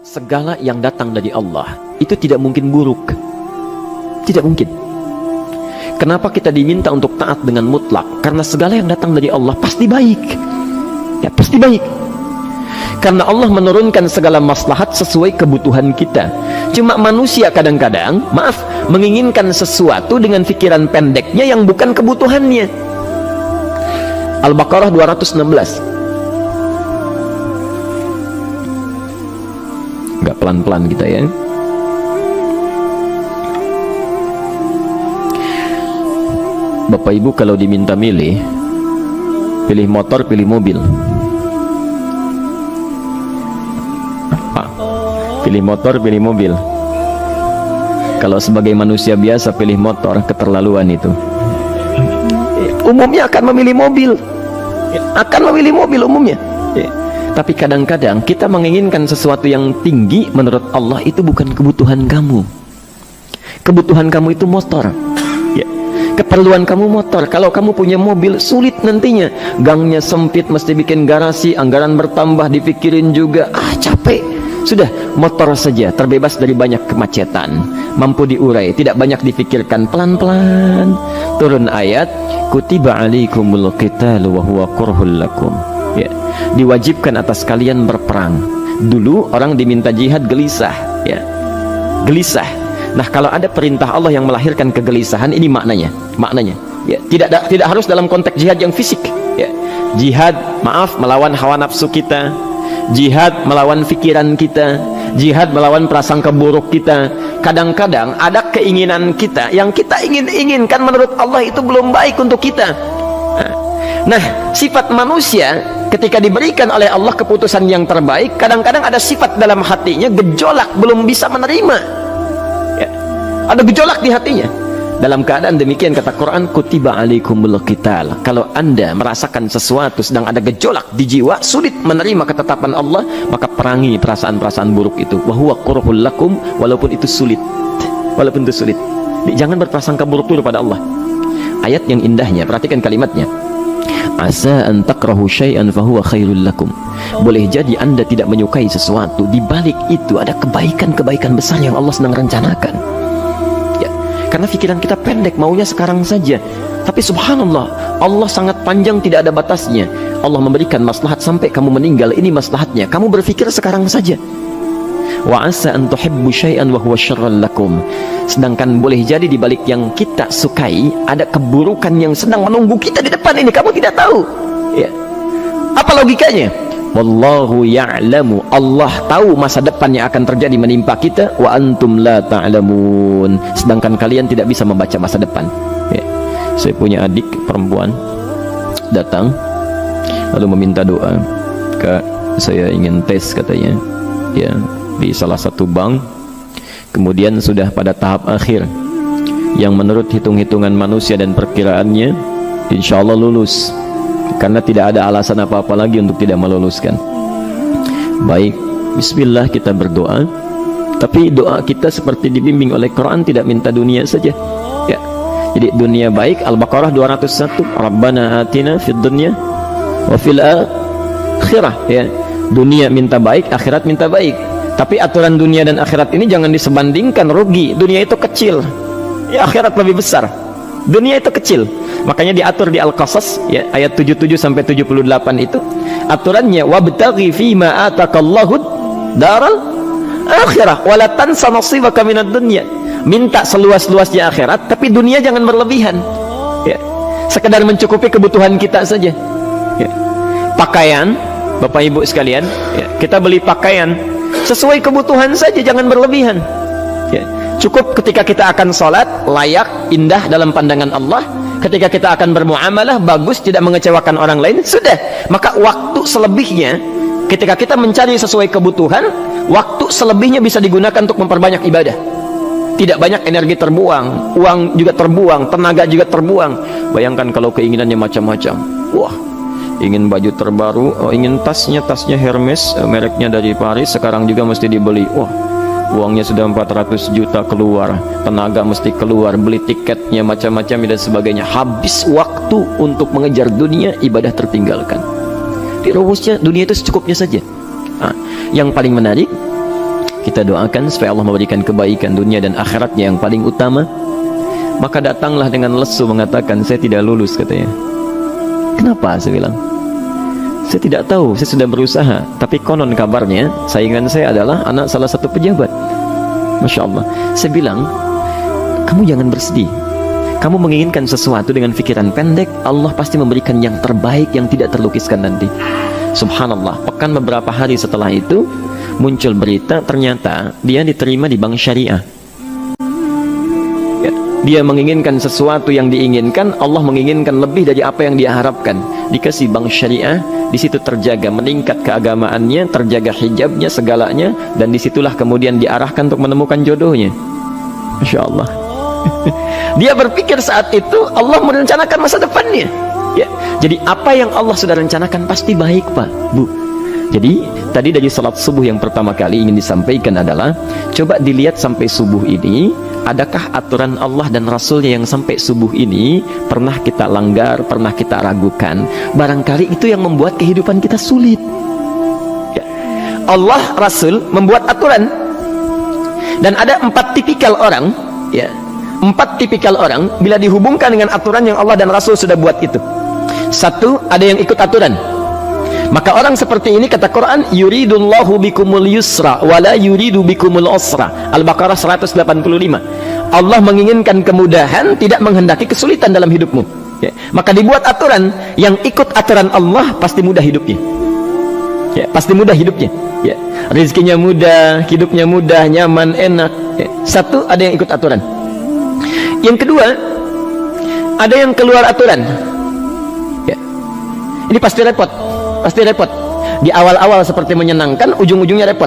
segala yang datang dari Allah itu tidak mungkin buruk. Tidak mungkin. Kenapa kita diminta untuk taat dengan mutlak? Karena segala yang datang dari Allah pasti baik. Ya, pasti baik. Karena Allah menurunkan segala maslahat sesuai kebutuhan kita. Cuma manusia kadang-kadang, menginginkan sesuatu dengan pikiran pendeknya yang bukan kebutuhannya. Al-Baqarah 216. Agak pelan-pelan kita ya. Bapak Ibu kalau diminta milih, pilih motor, pilih mobil. Pilih motor, pilih mobil. Kalau sebagai manusia biasa pilih motor, keterlaluan itu. Umumnya akan memilih mobil. Akan memilih mobil umumnya. Tapi kadang-kadang kita menginginkan sesuatu yang tinggi, menurut Allah itu bukan kebutuhan kamu. Kebutuhan kamu itu motor. Keperluan kamu motor. Kalau kamu punya mobil, sulit nantinya. Gangnya sempit, mesti bikin garasi, anggaran bertambah, dipikirin juga. Capek. Sudah, motor saja, terbebas dari banyak kemacetan, mampu diurai, tidak banyak difikirkan. Pelan-pelan turun ayat, kutiba alaikumul qitalu wa huwa kurhul lakum. Ya, diwajibkan atas kalian berperang. Dulu orang diminta jihad gelisah, ya. Gelisah. Nah, kalau ada perintah Allah yang melahirkan kegelisahan, ini maknanya. Ya, tidak harus dalam konteks jihad yang fisik, ya. Jihad, melawan hawa nafsu kita. Jihad melawan pikiran kita, jihad melawan prasangka buruk kita. Kadang-kadang ada keinginan kita yang kita inginkan menurut Allah itu belum baik untuk kita. Nah, sifat manusia ketika diberikan oleh Allah keputusan yang terbaik, kadang-kadang ada sifat dalam hatinya gejolak, belum bisa menerima. Ya, ada gejolak di hatinya. Dalam keadaan demikian kata Quran, kutiba alaikumul qital. Kalau anda merasakan sesuatu sedang ada gejolak di jiwa, sulit menerima ketetapan Allah, maka perangi perasaan-perasaan buruk itu. Wa huwa kurhul lakum, walaupun itu sulit. Walaupun itu sulit. Jangan berprasangka buruk dulu pada Allah. Ayat yang indahnya, perhatikan kalimatnya. Asa an takrahu syai'an fa huwa khairul lakum. Boleh jadi anda tidak menyukai sesuatu, di balik itu ada kebaikan-kebaikan besar yang Allah sedang rencanakan. Karena pikiran kita pendek, maunya sekarang saja. Tapi subhanallah, Allah sangat panjang, tidak ada batasnya. Allah memberikan maslahat sampai kamu meninggal, ini maslahatnya. Kamu berpikir sekarang saja. Wa asa an tuhibbu syai'an wa huwa syarrul lakum. Sedangkan boleh jadi di balik yang kita sukai ada keburukan yang sedang menunggu kita di depan ini, kamu tidak tahu. Ya. Apa logikanya? Wallahu ya'lamu, Allah tahu masa depan yang akan terjadi menimpa kita, wa antum la ta'lamun, sedangkan kalian tidak bisa membaca masa depan. Ya. Saya punya adik perempuan datang lalu meminta doa. Kak, saya ingin tes katanya, ya, di salah satu bank, kemudian sudah pada tahap akhir yang menurut hitung-hitungan manusia dan perkiraannya insya Allah lulus, karena tidak ada alasan apa-apa lagi untuk tidak meluluskan. Baik, bismillah, kita berdoa. Tapi doa kita seperti dibimbing oleh Quran, tidak minta dunia saja, ya. Jadi dunia baik. Al-Baqarah 201, Rabbana atina fid dunya wa fil akhirah, ya. Dunia minta baik, akhirat minta baik. Tapi aturan dunia dan akhirat ini jangan disebandingkan, rugi. Dunia itu kecil, ya, akhirat lebih besar. Dunia itu kecil, makanya diatur di Al-Qasas, ya, ayat 77 sampai 78 itu aturannya, wabtaghi fima atakallahu daral akhirah wala tansa nasibaka minad dunya. Minta seluas-luasnya akhirat, tapi dunia jangan berlebihan, ya. Sekedar mencukupi kebutuhan kita saja, ya. Pakaian, Bapak Ibu sekalian, ya, kita beli pakaian sesuai kebutuhan saja, jangan berlebihan, ya. Cukup ketika kita akan sholat, layak, indah dalam pandangan Allah. Ketika kita akan bermuamalah, bagus, tidak mengecewakan orang lain, sudah. Maka waktu selebihnya, ketika kita mencari sesuai kebutuhan, waktu selebihnya bisa digunakan untuk memperbanyak ibadah. Tidak banyak energi terbuang, uang juga terbuang, tenaga juga terbuang. Bayangkan kalau keinginannya macam-macam. Wah, ingin baju terbaru, ingin tasnya Hermes, mereknya dari Paris, sekarang juga mesti dibeli. Wah, uangnya sudah 400 juta keluar, tenaga mesti keluar, beli tiketnya macam-macam dan sebagainya. Habis waktu untuk mengejar dunia, ibadah tertinggalkan. Di rumusnya dunia itu secukupnya saja. Yang paling menarik, kita doakan supaya Allah memberikan kebaikan dunia dan akhiratnya yang paling utama. Maka datanglah dengan lesu mengatakan, saya tidak lulus, katanya. Kenapa? Saya bilang, saya tidak tahu, saya sudah berusaha, tapi konon kabarnya saingan saya adalah anak salah satu pejabat. Masya Allah. Saya bilang, kamu jangan bersedih. Kamu menginginkan sesuatu dengan pikiran pendek, Allah pasti memberikan yang terbaik yang tidak terlukiskan nanti. Subhanallah. Pekan beberapa hari setelah itu muncul berita, ternyata dia diterima di bank syariah. Dia menginginkan sesuatu yang diinginkan, Allah menginginkan lebih dari apa yang dia harapkan. Dikasih bank syariah, di situ terjaga, meningkat keagamaannya, terjaga hijabnya, segalanya, dan disitulah kemudian diarahkan untuk menemukan jodohnya. Masya Allah. Dia berpikir saat itu Allah merencanakan masa depannya. Ya. Jadi apa yang Allah sudah rencanakan pasti baik, Pak, Bu. Jadi tadi dari salat subuh yang pertama kali ingin disampaikan adalah, coba dilihat sampai subuh ini, adakah aturan Allah dan Rasulnya yang sampai subuh ini pernah kita langgar, pernah kita ragukan? Barangkali itu yang membuat kehidupan kita sulit. Ya. Allah, Rasul membuat aturan, dan ada 4 tipikal orang, ya, 4 tipikal orang bila dihubungkan dengan aturan yang Allah dan Rasul sudah buat itu. 1, ada yang ikut aturan. Maka orang seperti ini, kata Quran, yuridullahu bikumul yusra wala yuridu bikumul usra. Al-Baqarah 185. Allah menginginkan kemudahan, tidak menghendaki kesulitan dalam hidupmu. Ya. Maka dibuat aturan, yang ikut aturan Allah pasti mudah hidupnya. Ya, pasti mudah hidupnya. Ya. Rizkinya mudah, hidupnya mudah, nyaman, enak. Ya. 1, ada yang ikut aturan. Yang kedua, ada yang keluar aturan. Ya. Ini pasti repot. Pasti repot. Di awal-awal seperti menyenangkan, ujung-ujungnya repot.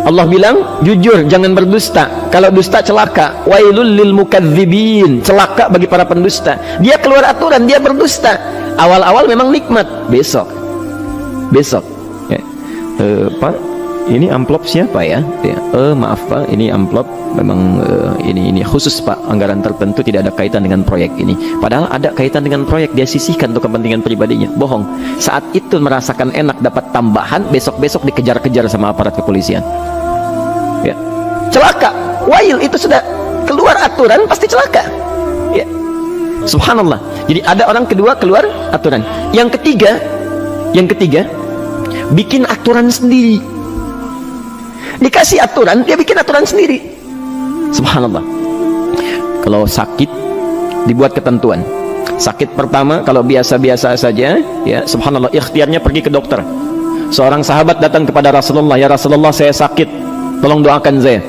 Allah bilang, jujur, jangan berdusta. Kalau dusta celaka. Wailul lil mukadzibin. Celaka bagi para pendusta. Dia keluar aturan, dia berdusta. Awal-awal memang nikmat. Besok. Ya. Pak, ini amplop siapa ya? Ya. Maaf Pak, ini amplop memang ini khusus Pak, anggaran tertentu, tidak ada kaitan dengan proyek ini. Padahal ada kaitan dengan proyek, dia sisihkan untuk kepentingan pribadinya. Bohong. Saat itu merasakan enak dapat tambahan, besok-besok dikejar-kejar sama aparat kepolisian. Ya. Celaka. Wail, itu sudah keluar aturan pasti celaka. Ya. Subhanallah. Jadi ada orang kedua keluar aturan. Yang ketiga bikin aturan sendiri. Dikasih aturan, dia bikin aturan sendiri. Subhanallah. Kalau sakit, dibuat ketentuan. Sakit pertama kalau biasa-biasa saja, ya, subhanallah, ikhtiarnya pergi ke dokter. Seorang sahabat datang kepada Rasulullah, ya Rasulullah, saya sakit, tolong doakan saya.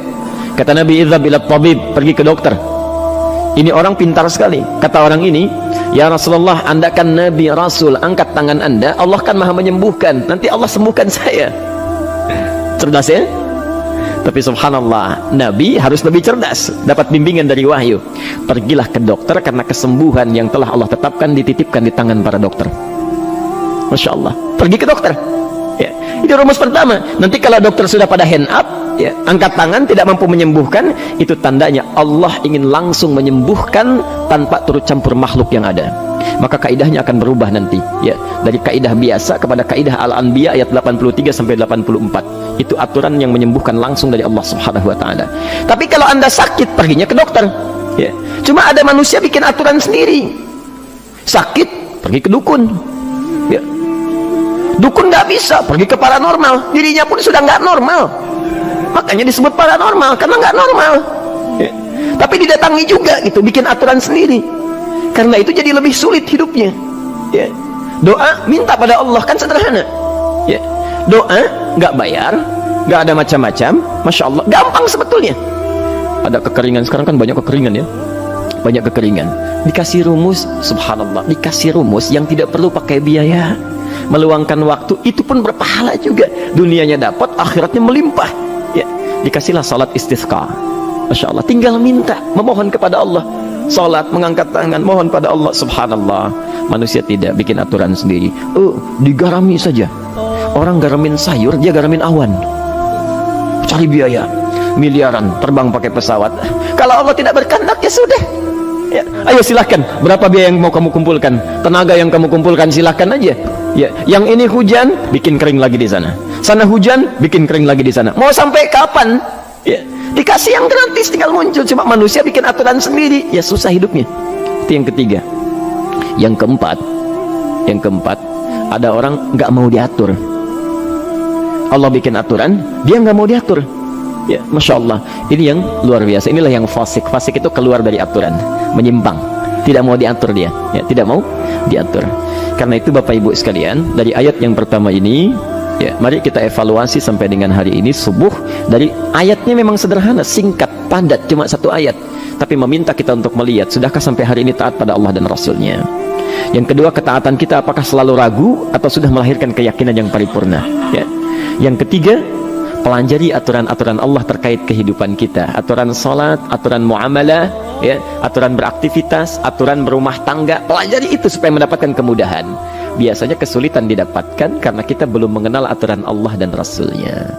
Kata Nabi, idhab ila tabib, pergi ke dokter. Ini orang pintar sekali. Kata orang ini, ya Rasulullah, Anda kan Nabi Rasul, angkat tangan Anda, Allah kan maha menyembuhkan, nanti Allah sembuhkan saya. Cerdas ya? Tapi subhanallah, Nabi harus lebih cerdas, dapat bimbingan dari wahyu. Pergilah ke dokter, karena kesembuhan yang telah Allah tetapkan dititipkan di tangan para dokter. Masya Allah. Pergi ke dokter. Ya. Itu rumus pertama. Nanti kalau dokter sudah pada hand up, ya, angkat tangan, tidak mampu menyembuhkan, itu tandanya Allah ingin langsung menyembuhkan tanpa turut campur makhluk yang ada. Maka kaidahnya akan berubah nanti, ya, dari kaidah biasa kepada kaidah Al-Anbiya ayat 83 sampai 84. Itu aturan yang menyembuhkan langsung dari Allah Subhanahu wa taala. Tapi kalau Anda sakit, perginya ke dokter. Ya. Cuma ada manusia bikin aturan sendiri. Sakit, pergi ke dukun. Ya. Dukun nggak bisa, pergi ke paranormal. Dirinya pun sudah nggak normal. Makanya disebut paranormal, karena nggak normal. Ya. Tapi didatangi juga gitu, bikin aturan sendiri. Karena itu jadi lebih sulit hidupnya. Ya. Doa, minta pada Allah, kan sederhana. Ya. Doa, nggak bayar, nggak ada macam-macam, masya Allah, gampang sebetulnya. Ada kekeringan, sekarang kan banyak kekeringan ya, banyak kekeringan. Dikasih rumus, subhanallah, dikasih rumus yang tidak perlu pakai biaya, meluangkan waktu, itu pun berpahala juga. Dunianya dapat, akhiratnya melimpah. Ya. Dikasihlah salat istisqa, masya Allah, tinggal minta, memohon kepada Allah. Salat, mengangkat tangan, mohon pada Allah. Subhanallah, manusia tidak bikin aturan sendiri. Digarami saja. Orang garamin sayur, dia garamin awan. Cari biaya miliaran, terbang pakai pesawat. Kalau Allah tidak berkehendak, ya sudah. Ya, ayo silahkan. Berapa biaya yang mau kamu kumpulkan? Tenaga yang kamu kumpulkan, silahkan aja. Ya, yang ini hujan, bikin kering lagi di sana. Sana hujan, bikin kering lagi di sana. Mau sampai kapan? Ya, dikasih yang gratis tinggal muncul. Cuma manusia bikin aturan sendiri, ya susah hidupnya. Itu yang ketiga. Yang keempat, ada orang nggak mau diatur. Allah bikin aturan, dia nggak mau diatur. Ya, masya Allah, ini yang luar biasa. Inilah yang fasik. Fasik itu keluar dari aturan, menyimpang, tidak mau diatur dia. Ya, tidak mau diatur. Karena itu Bapak Ibu sekalian, dari ayat yang pertama ini, ya, mari kita evaluasi sampai dengan hari ini subuh. Dari ayatnya memang sederhana, singkat, padat, cuma satu ayat. Tapi meminta kita untuk melihat, sudahkah sampai hari ini taat pada Allah dan Rasulnya? Yang kedua, ketaatan kita apakah selalu ragu atau sudah melahirkan keyakinan yang paripurna? Ya. Yang ketiga, pelajari aturan-aturan Allah terkait kehidupan kita. Aturan salat, aturan muamalah, ya, aturan beraktivitas, aturan berumah tangga. Pelajari itu supaya mendapatkan kemudahan. Biasanya kesulitan didapatkan karena kita belum mengenal aturan Allah dan Rasulnya.